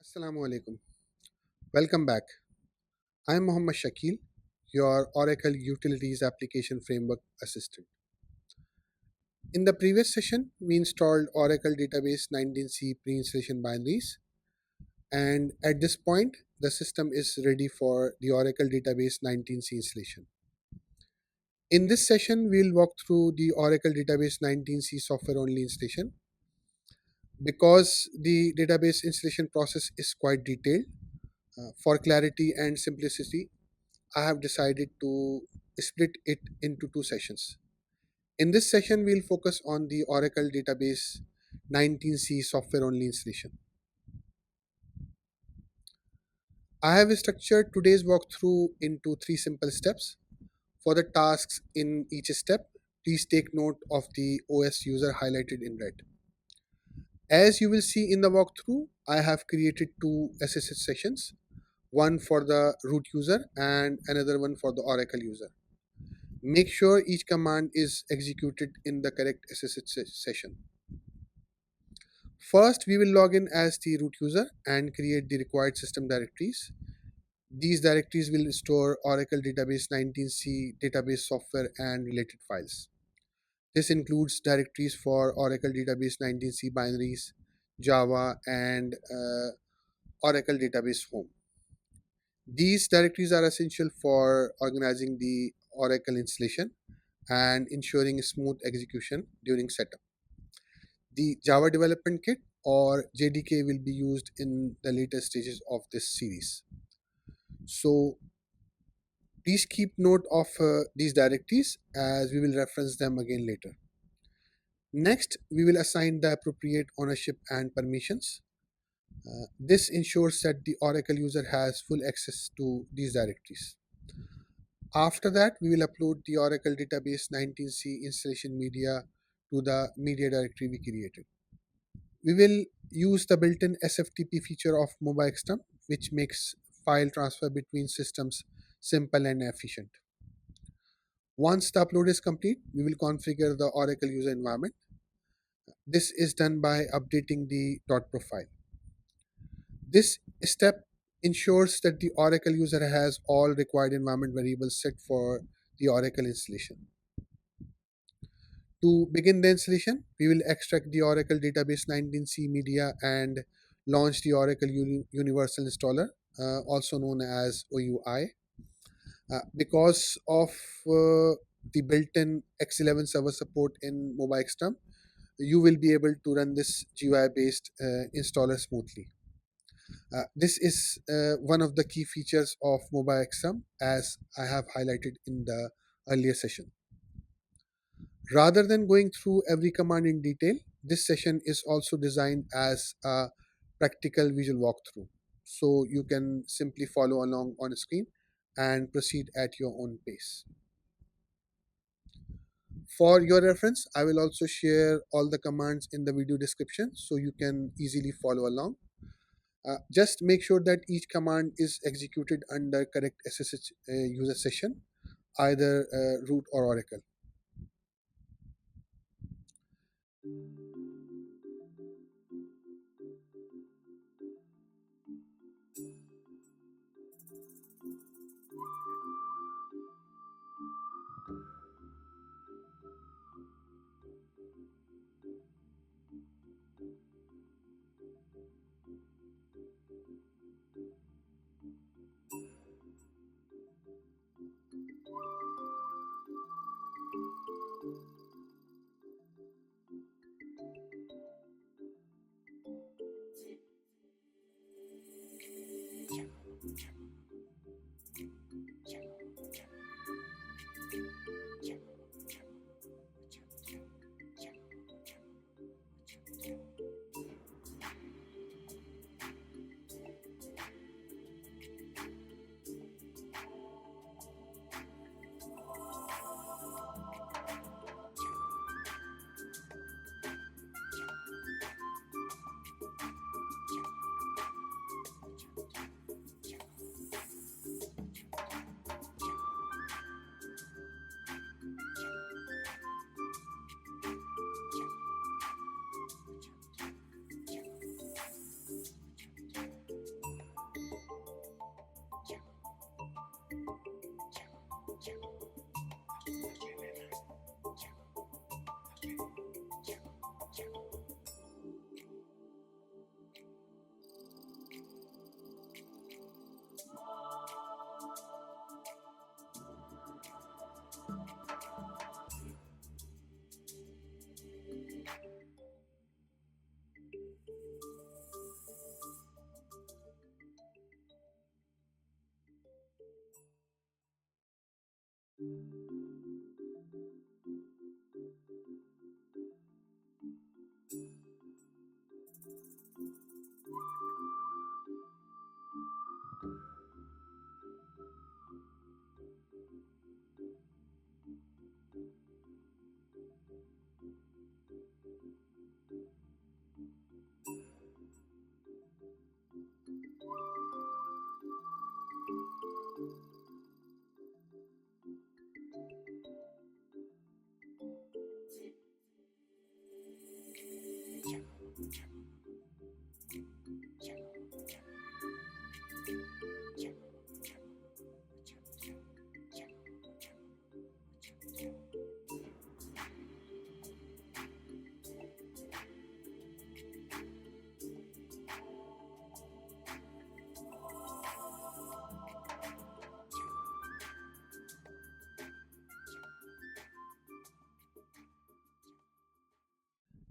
Assalamu alaikum. Welcome back. I'm Mohammad Shakil, your Oracle Utilities Application Framework Assistant. In the previous session, we installed Oracle Database 19c pre-installation binaries, and at this point, the system is ready for the Oracle Database 19c installation. In this session, we'll walk through the Oracle Database 19c software only installation. Because the database installation process is quite detailed, for clarity and simplicity, I have decided to split it into two sessions. In this session, we'll focus on the Oracle Database 19c software only installation. I have structured today's walkthrough into three simple steps. For the tasks in each step, please take note of the OS user highlighted in red. As you will see in the walkthrough, I have created two SSH sessions, one for the root user and another one for the Oracle user. Make sure each command is executed in the correct SSH session. First, we will log in as the root user and create the required system directories. These directories will store Oracle Database 19c database software and related files. This includes directories for Oracle Database 19c binaries, Java, and Oracle Database Home. These directories are essential for organizing the Oracle installation and ensuring smooth execution during setup. The Java Development Kit or JDK will be used in the later stages of this series. So please keep note of these directories as we will reference them again later. Next, we will assign the appropriate ownership and permissions. This ensures that the Oracle user has full access to these directories. After that, we will upload the Oracle Database 19c installation media to the media directory we created. We will use the built-in SFTP feature of MobiXterm, which makes file transfer between systems simple and efficient. Once the upload is complete, we will configure the Oracle user environment. This is done by updating the .profile. This step ensures that the Oracle user has all required environment variables set for the Oracle installation. To begin the installation, we will extract the Oracle Database 19c media and launch the Oracle Universal Installer, also known as OUI. Because of the built-in X11 server support in MobiXterm, you will be able to run this GUI-based installer smoothly. This is one of the key features of MobiXterm, as I have highlighted in the earlier session. Rather than going through every command in detail, this session is also designed as a practical visual walkthrough. So you can simply follow along on screen and proceed at your own pace. For your reference, I will also share all the commands in the video description so you can easily follow along. Just make sure that each command is executed under correct SSH user session, either root or Oracle.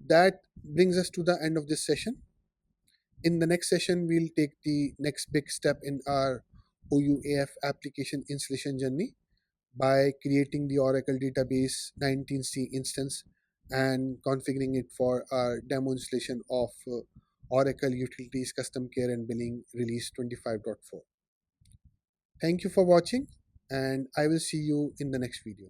That brings us to the end of this session. In the next session, we'll take the next big step in our OUAF application installation journey by creating the Oracle database 19C instance and configuring it for our demo installation of Oracle Utilities Custom Care and Billing Release 25.4. Thank you for watching, and I will see you in the next video.